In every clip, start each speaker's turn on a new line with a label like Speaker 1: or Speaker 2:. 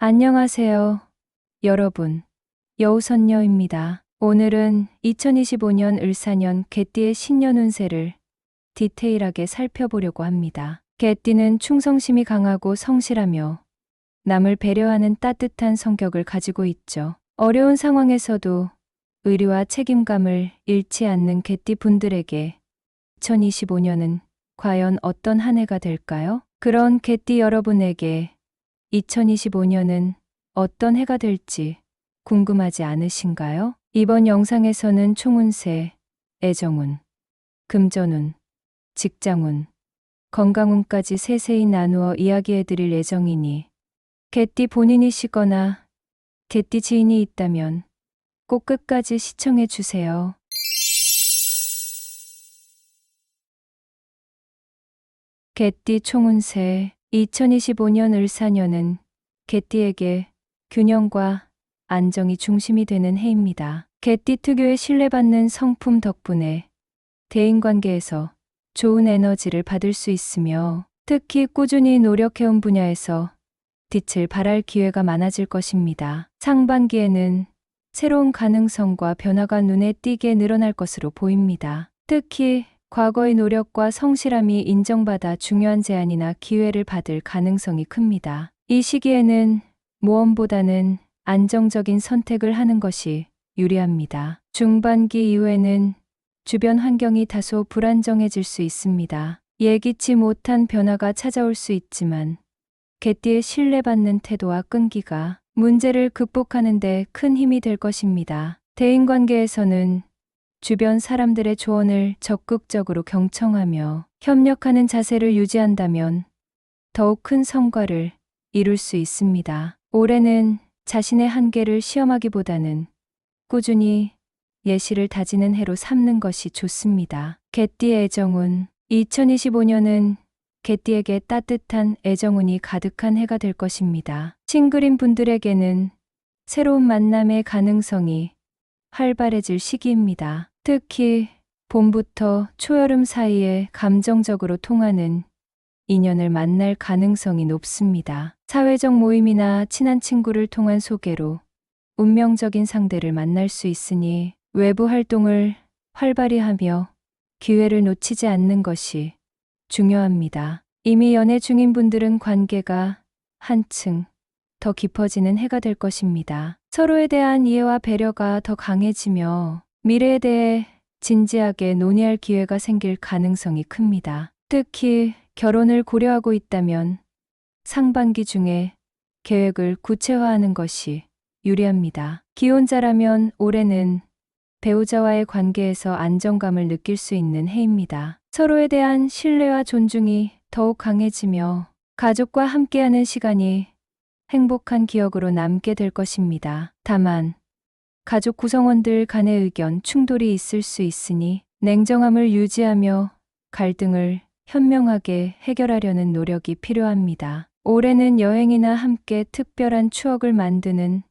Speaker 1: 안녕하세요, 여러분. 여우선녀입니다. 오늘은 2025년 을사년 개띠의 신년 운세를 디테일하게 살펴보려고 합니다. 개띠는 충성심이 강하고 성실하며 남을 배려하는 따뜻한 성격을 가지고 있죠. 어려운 상황에서도 의리와 책임감을 잃지 않는 개띠 분들에게 2025년은 과연 어떤 한 해가 될까요? 그런 개띠 여러분에게 2025년은 어떤 해가 될지 궁금하지 않으신가요? 이번 영상에서는 총운세, 애정운, 금전운, 직장운, 건강운까지 세세히 나누어 이야기해드릴 예정이니 개띠 본인이시거나 개띠 지인이 있다면 꼭 끝까지 시청해주세요. 개띠 총운세 2025년 을사년은 개띠에게 균형과 안정이 중심이 되는 해입니다. 개띠 특유의 신뢰받는 성품 덕분에 대인관계에서 좋은 에너지를 받을 수 있으며 특히 꾸준히 노력해온 분야에서 빛을 발할 기회가 많아질 것입니다. 상반기에는 새로운 가능성과 변화가 눈에 띄게 늘어날 것으로 보입니다. 특히 과거의 노력과 성실함이 인정받아 중요한 제안이나 기회를 받을 가능성이 큽니다. 이 시기에는 모험보다는 안정적인 선택을 하는 것이 유리합니다. 중반기 이후에는 주변 환경이 다소 불안정해질 수 있습니다. 예기치 못한 변화가 찾아올 수 있지만 개띠의 신뢰받는 태도와 끈기가 문제를 극복하는 데 큰 힘이 될 것입니다. 대인관계에서는 주변 사람들의 조언을 적극적으로 경청하며 협력하는 자세를 유지한다면 더욱 큰 성과를 이룰 수 있습니다. 올해는 자신의 한계를 시험하기보다는 꾸준히 예시를 다지는 해로 삼는 것이 좋습니다. 개띠의 애정운 2025년은 개띠에게 따뜻한 애정운이 가득한 해가 될 것입니다. 싱글인 분들에게는 새로운 만남의 가능성이 활발해질 시기입니다. 특히 봄부터 초여름 사이에 감정적으로 통하는 인연을 만날 가능성이 높습니다. 사회적 모임이나 친한 친구를 통한 소개로 운명적인 상대를 만날 수 있으니 외부 활동을 활발히 하며 기회를 놓치지 않는 것이 중요합니다. 이미 연애 중인 분들은 관계가 한층 더 깊어지는 해가 될 것입니다. 서로에 대한 이해와 배려가 더 강해지며 미래에 대해 진지하게 논의할 기회가 생길 가능성이 큽니다. 특히 결혼을 고려하고 있다면 상반기 중에 계획을 구체화하는 것이 유리합니다. 기혼자라면 올해는 배우자와의 관계에서 안정감을 느낄 수 있는 해입니다. 서로에 대한 신뢰와 존중이 더욱 강해지며 가족과 함께하는 시간이 행복한 기억으로 남게 될 것입니다. 다만 가족 구성원들 간의 의견 충돌이 있을 수 있으니 냉정함을 유지하며 갈등을 현명하게 해결하려는 노력이 필요합니다. 올해는 여행이나 함께 특별한 추억을 만드는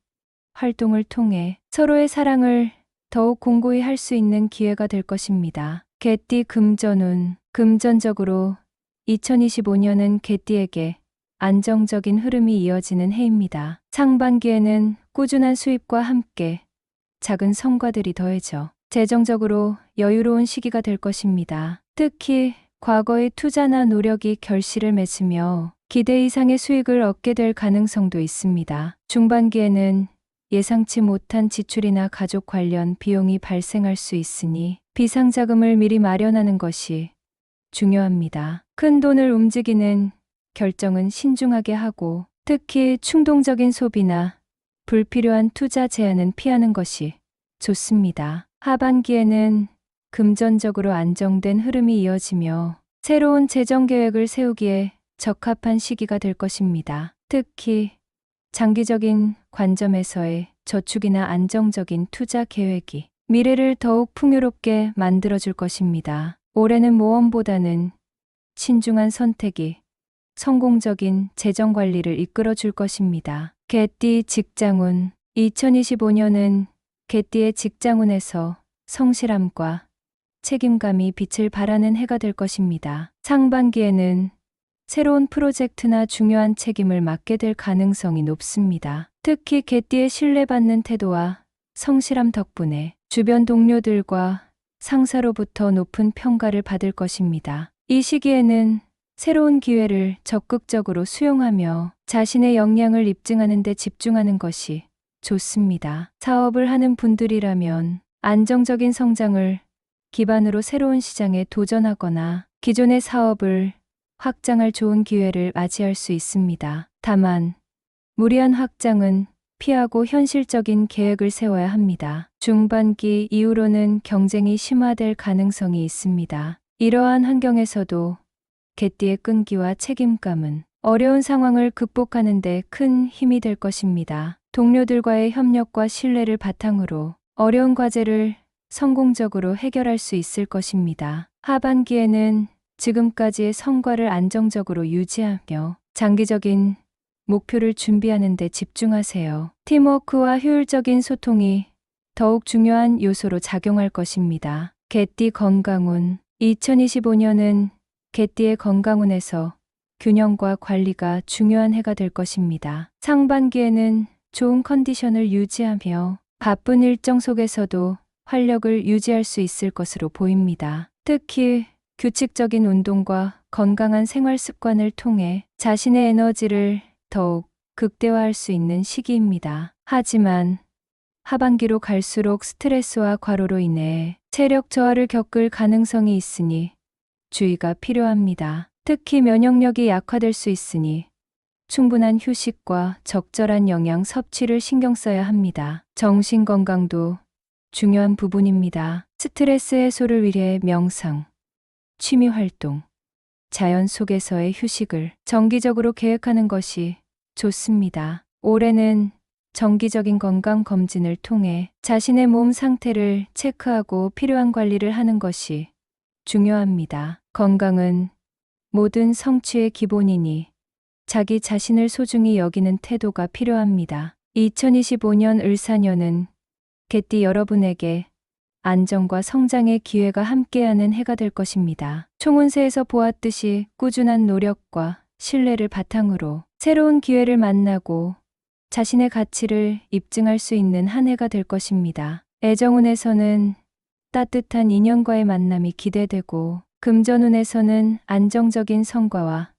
Speaker 1: 활동을 통해 서로의 사랑을 더욱 공고히 할 수 있는 기회가 될 것입니다. 개띠 금전운 금전적으로 2025년은 개띠에게 안정적인 흐름이 이어지는 해입니다. 상반기에는 꾸준한 수입과 함께 작은 성과들이 더해져 재정적으로 여유로운 시기가 될 것입니다. 특히 과거의 투자나 노력이 결실을 맺으며 기대 이상의 수익을 얻게 될 가능성도 있습니다. 중반기에는 예상치 못한 지출이나 가족 관련 비용이 발생할 수 있으니 비상자금을 미리 마련하는 것이 중요합니다. 큰 돈을 움직이는 결정은 신중하게 하고 특히 충동적인 소비나 불필요한 투자 제한은 피하는 것이 좋습니다. 하반기에는 금전적으로 안정된 흐름이 이어지며 새로운 재정 계획을 세우기에 적합한 시기가 될 것입니다. 특히 장기적인 관점에서의 저축이나 안정적인 투자 계획이 미래를 더욱 풍요롭게 만들어줄 것입니다. 올해는 모험보다는 신중한 선택이 성공적인 재정 관리를 이끌어줄 것입니다. 개띠 직장운 2025년은 개띠의 직장운에서 성실함과 책임감이 빛을 발하는 해가 될 것입니다. 상반기에는 새로운 프로젝트나 중요한 책임을 맡게 될 가능성이 높습니다. 특히 개띠의 신뢰받는 태도와 성실함 덕분에 주변 동료들과 상사로부터 높은 평가를 받을 것입니다. 이 시기에는 새로운 기회를 적극적으로 수용하며 자신의 역량을 입증하는 데 집중하는 것이 좋습니다. 사업을 하는 분들이라면 안정적인 성장을 기반으로 새로운 시장에 도전하거나 기존의 사업을 확장할 좋은 기회를 맞이할 수 있습니다. 다만 무리한 확장은 피하고 현실적인 계획을 세워야 합니다. 중반기 이후로는 경쟁이 심화될 가능성이 있습니다. 이러한 환경에서도 개띠의 끈기와 책임감은 어려운 상황을 극복하는 데 큰 힘이 될 것입니다. 동료들과의 협력과 신뢰를 바탕으로 어려운 과제를 성공적으로 해결할 수 있을 것입니다. 하반기에는 지금까지의 성과를 안정적으로 유지하며 장기적인 목표를 준비하는 데 집중하세요. 팀워크와 효율적인 소통이 더욱 중요한 요소로 작용할 것입니다. 개띠 건강운 2025년은 개띠의 건강운에서 균형과 관리가 중요한 해가 될 것입니다. 상반기에는 좋은 컨디션을 유지하며 바쁜 일정 속에서도 활력을 유지할 수 있을 것으로 보입니다. 특히 규칙적인 운동과 건강한 생활 습관을 통해 자신의 에너지를 더욱 극대화할 수 있는 시기입니다. 하지만 하반기로 갈수록 스트레스와 과로로 인해 체력 저하를 겪을 가능성이 있으니 주의가 필요합니다. 특히 면역력이 약화될 수 있으니 충분한 휴식과 적절한 영양 섭취를 신경 써야 합니다. 정신 건강도 중요한 부분입니다. 스트레스 해소를 위해 명상, 취미 활동, 자연 속에서의 휴식을 정기적으로 계획하는 것이 좋습니다. 올해는 정기적인 건강 검진을 통해 자신의 몸 상태를 체크하고 필요한 관리를 하는 것이 중요합니다. 건강은 모든 성취의 기본이니 자기 자신을 소중히 여기는 태도가 필요합니다. 2025년 을사년은 개띠 여러분에게 안정과 성장의 기회가 함께하는 해가 될 것입니다. 총운세에서 보았듯이 꾸준한 노력과 신뢰를 바탕으로 새로운 기회를 만나고 자신의 가치를 입증할 수 있는 한 해가 될 것입니다. 애정운에서는 따뜻한 인연과의 만남이 기대되고 금전운에서는 안정적인 성과와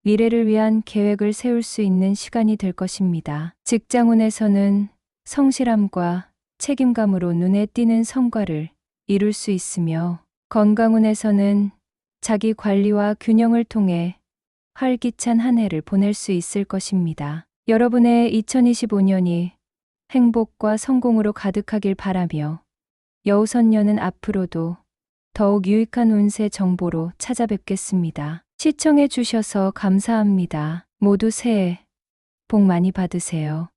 Speaker 1: 미래를 위한 계획을 세울 수 있는 시간이 될 것입니다. 직장운에서는 성실함과 책임감으로 눈에 띄는 성과를 이룰 수 있으며 건강운에서는 자기 관리와 균형을 통해 활기찬 한 해를 보낼 수 있을 것입니다. 여러분의 2025년이 행복과 성공으로 가득하길 바라며 여우선년은 앞으로도 더욱 유익한 운세 정보로 찾아뵙겠습니다. 시청해 주셔서 감사합니다. 모두 새해 복 많이 받으세요.